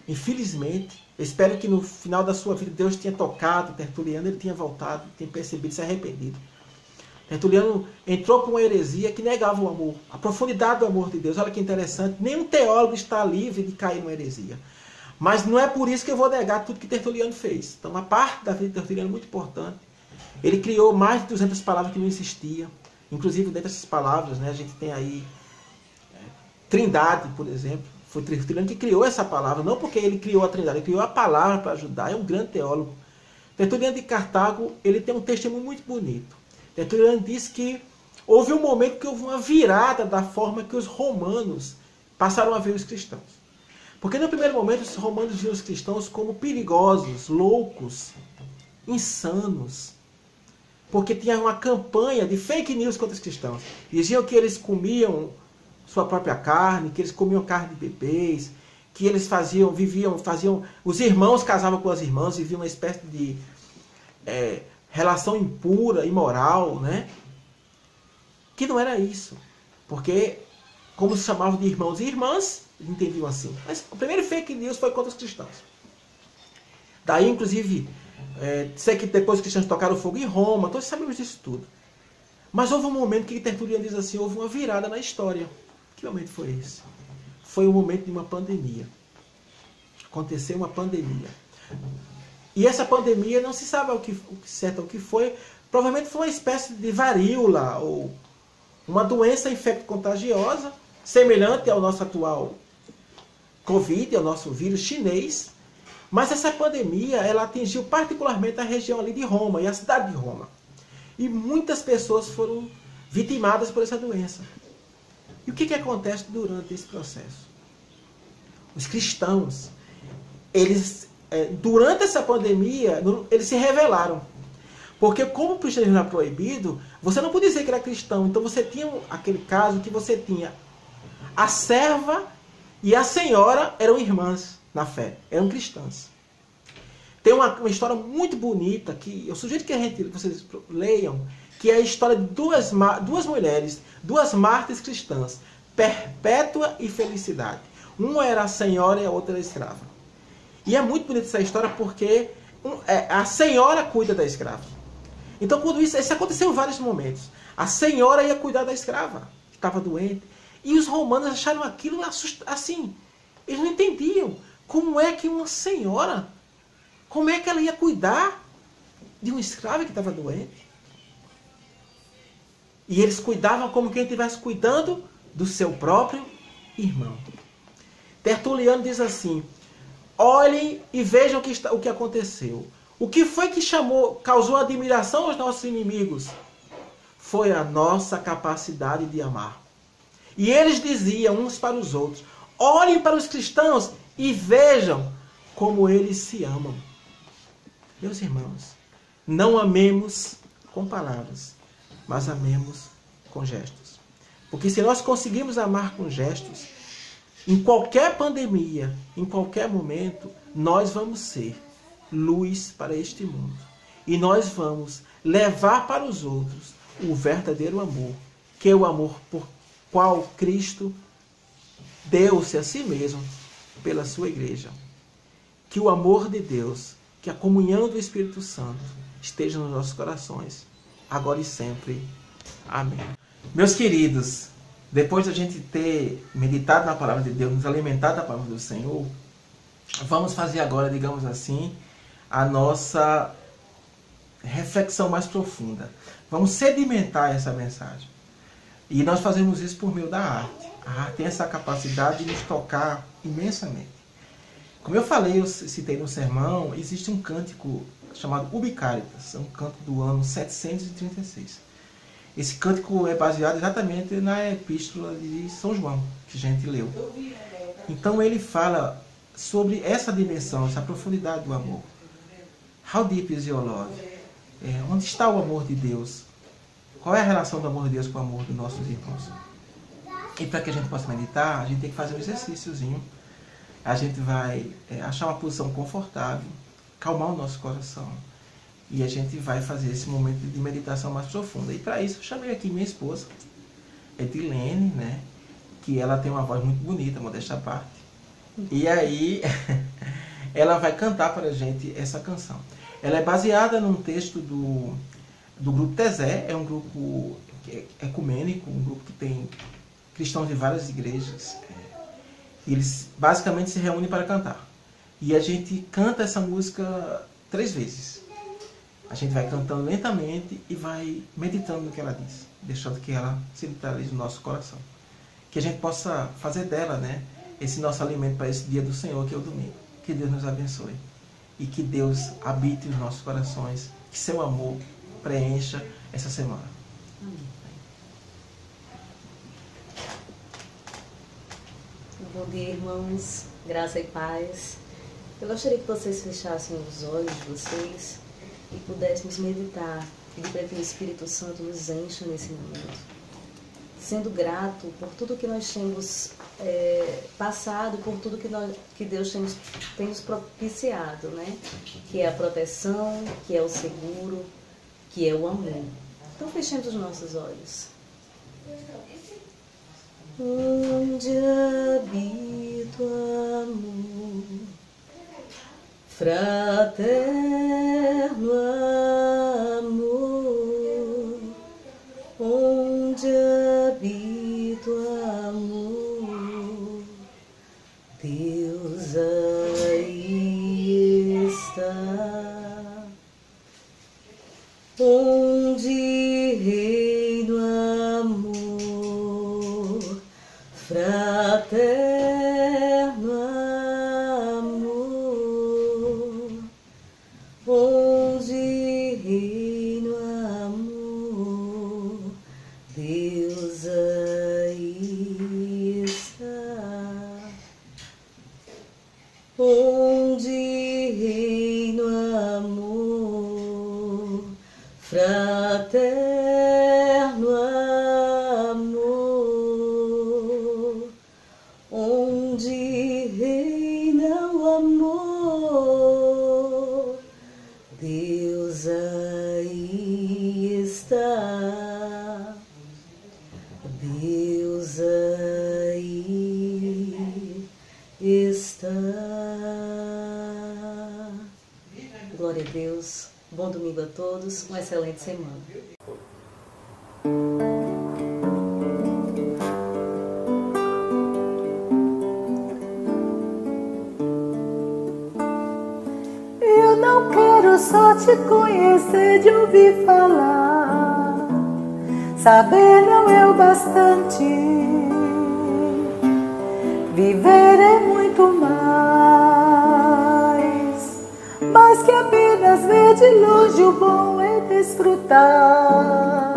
Infelizmente, eu espero que no final da sua vida Deus tenha tocado Tertuliano, ele tenha voltado, tenha percebido, se arrependido. Tertuliano entrou por uma heresia que negava o amor, a profundidade do amor de Deus. Olha que interessante, nenhum teólogo está livre de cair numa heresia. Mas não é por isso que eu vou negar tudo que Tertuliano fez. Então, uma parte da vida de Tertuliano é muito importante. Ele criou mais de 200 palavras que não existiam. Inclusive, dentro dessas palavras, né, a gente tem aí Trindade, por exemplo. Foi Tertuliano que criou essa palavra, não porque ele criou a Trindade, ele criou a palavra para ajudar. É um grande teólogo. Tertuliano de Cartago, ele tem um testemunho muito bonito. Tertuliano diz que houve um momento que houve uma virada da forma que os romanos passaram a ver os cristãos. Porque no primeiro momento os romanos viam os cristãos como perigosos, loucos, insanos. Porque tinha uma campanha de fake news contra os cristãos. Diziam que eles comiam sua própria carne, que eles comiam carne de bebês, que eles faziam, os irmãos casavam com as irmãs, viviam uma espécie de relação impura, imoral, né? Que não era isso. Porque, como se chamavam de irmãos e irmãs, entendiam assim. Mas o primeiro fake news foi contra os cristãos. Daí, inclusive, sei que depois os cristãos tocaram fogo em Roma, todos sabemos disso tudo. Mas houve um momento que Tertuliano diz assim, houve uma virada na história. Que momento foi esse? Foi o momento de uma pandemia. Aconteceu uma pandemia. E essa pandemia não se sabe o que foi. Provavelmente foi uma espécie de varíola ou uma doença infecto-contagiosa, semelhante ao nosso atual Covid, ao nosso vírus chinês. Mas essa pandemia, ela atingiu particularmente a região ali de Roma e a cidade de Roma. E muitas pessoas foram vitimadas por essa doença. E o que acontece durante esse processo? Os cristãos, eles, durante essa pandemia, eles se rebelaram. Porque como o cristianismo era proibido, você não podia dizer que era cristão. Então você tinha aquele caso que você tinha a serva e a senhora eram irmãs na fé, eram cristãs. Tem uma história muito bonita que eu sugiro que vocês leiam, que é a história de duas mulheres, duas mártires cristãs, Perpétua e Felicidade. Uma era a senhora e a outra era a escrava. E é muito bonita essa história porque a senhora cuida da escrava. Então, quando isso aconteceu em vários momentos. A senhora ia cuidar da escrava, que estava doente. E os romanos acharam aquilo assim. Eles não entendiam como é que uma senhora, como é que ela ia cuidar de uma escrava que estava doente. E eles cuidavam como quem estivesse cuidando do seu próprio irmão. Tertuliano diz assim, olhem e vejam o que aconteceu. O que foi que causou admiração aos nossos inimigos? Foi a nossa capacidade de amar. E eles diziam uns para os outros, olhem para os cristãos e vejam como eles se amam. Meus irmãos, não amemos com palavras, mas amemos com gestos. Porque se nós conseguirmos amar com gestos, em qualquer pandemia, em qualquer momento, nós vamos ser luz para este mundo. E nós vamos levar para os outros o verdadeiro amor, que é o amor por qual Cristo deu-se a si mesmo pela sua igreja. Que o amor de Deus, que a comunhão do Espírito Santo esteja nos nossos corações, agora e sempre. Amém. Meus queridos, depois da gente ter meditado na palavra de Deus, nos alimentado da palavra do Senhor, vamos fazer agora, digamos assim, a nossa reflexão mais profunda. Vamos sedimentar essa mensagem. E nós fazemos isso por meio da arte. A arte tem essa capacidade de nos tocar imensamente. Como eu falei, eu citei no sermão, existe um cântico chamado Ubi Caritas, é um cântico do ano 736. Esse cântico é baseado exatamente na epístola de São João, que a gente leu. Então ele fala sobre essa dimensão, essa profundidade do amor. How deep is your love? Onde está o amor de Deus? Qual é a relação do amor de Deus com o amor dos nossos irmãos? E para que a gente possa meditar, a gente tem que fazer um exercíciozinho. A gente vai achar uma posição confortável, calmar o nosso coração. E a gente vai fazer esse momento de meditação mais profunda. E para isso eu chamei aqui minha esposa, Edilene, né? Que ela tem uma voz muito bonita, modéstia à parte. E aí ela vai cantar para a gente essa canção. Ela é baseada num texto do grupo Tezé, é um grupo ecumênico, um grupo que tem cristãos de várias igrejas. Eles basicamente se reúnem para cantar. E a gente canta essa música 3 vezes. A gente vai cantando lentamente e vai meditando no que ela diz, deixando que ela se literalize no nosso coração. Que a gente possa fazer dela, né, esse nosso alimento para esse dia do Senhor, que é o domingo. Que Deus nos abençoe. E que Deus habite os nossos corações. Que seu amor preencha essa semana. Amém. Bom dia, irmãos. Graça e paz. Eu gostaria que vocês fechassem os olhos de vocês e pudéssemos meditar. Pedir para que o Espírito Santo nos encha nesse momento. Sendo grato por tudo que nós temos passado, por tudo que Deus tem nos propiciado, né? Que é a proteção, que é o seguro, que é o amor. Então fechemos os nossos olhos. Onde habita o amor, fraterno amor, onde habita o amor, Deus aí está, onde reina o amor, fraterno amor, onde reina o amor, Deus aí está, onde reina o amor, fraterno amor, onde reina o amor, Deus aí está, Deus aí está. Glória a Deus. Bom domingo a todos. Uma excelente semana. Eu não quero só te conhecer de ouvir falar, saber não é o bastante, viver é muito mais que apenas ver de longe. O bom é desfrutar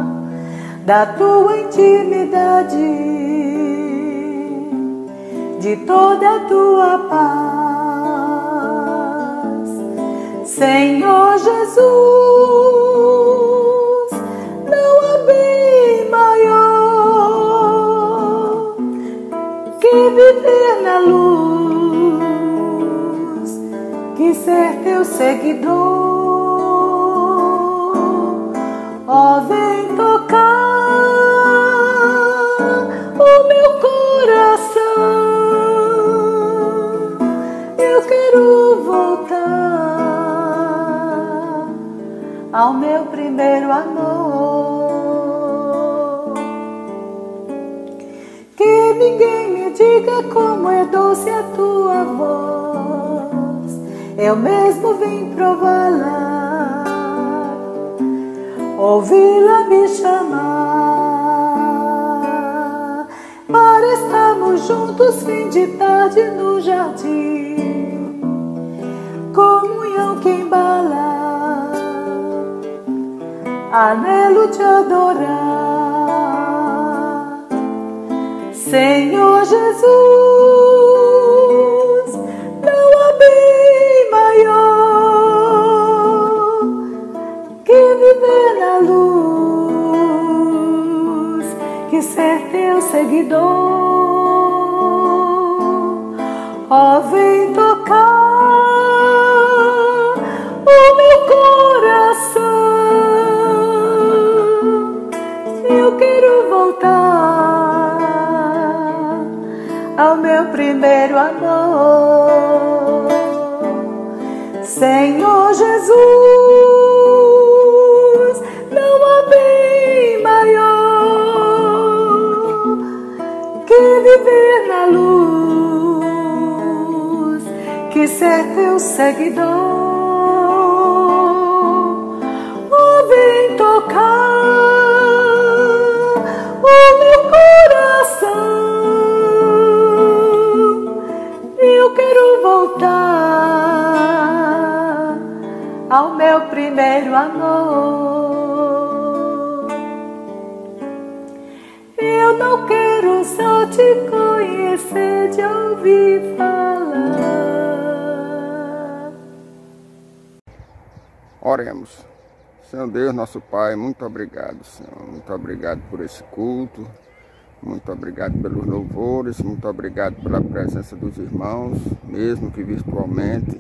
da tua intimidade, de toda a tua paz, Senhor Jesus. Não há bem maior que viver na luz, que ser teu seguidor. Ó, vem tocar o meu coração. Eu quero voltar ao meu primeiro amor. Que ninguém me diga como é doce a tua voz, eu mesmo vim prová-la, ouvi-la me chamar, para estarmos juntos fim de tarde no jardim, comunhão que embala, anelo de adorar, Senhor Jesus. seguidor. Ó, vem tocar o meu coração. Eu quero voltar ao meu primeiro amor. Senhor Jesus, não há bem maior que viver na luz, que ser teu seguidor. Oh, vem tocar o meu coração. Eu quero voltar ao meu primeiro amor. Eu não quero só te conhecer de ouvir falar. Oremos. Senhor Deus, nosso Pai, muito obrigado, Senhor. Muito obrigado por esse culto. Muito obrigado pelos louvores. Muito obrigado pela presença dos irmãos, mesmo que virtualmente.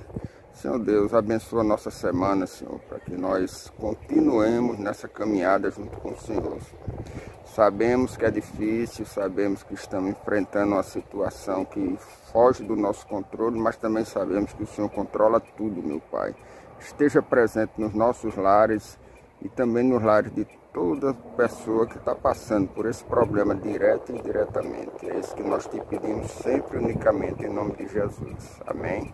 Senhor Deus, abençoa a nossa semana, Senhor, para que nós continuemos nessa caminhada junto com o Senhor. Sabemos que é difícil, sabemos que estamos enfrentando uma situação que foge do nosso controle, mas também sabemos que o Senhor controla tudo, meu Pai. Esteja presente nos nossos lares e também nos lares de toda pessoa que está passando por esse problema direto e indiretamente. É isso que nós te pedimos sempre, unicamente, em nome de Jesus. Amém.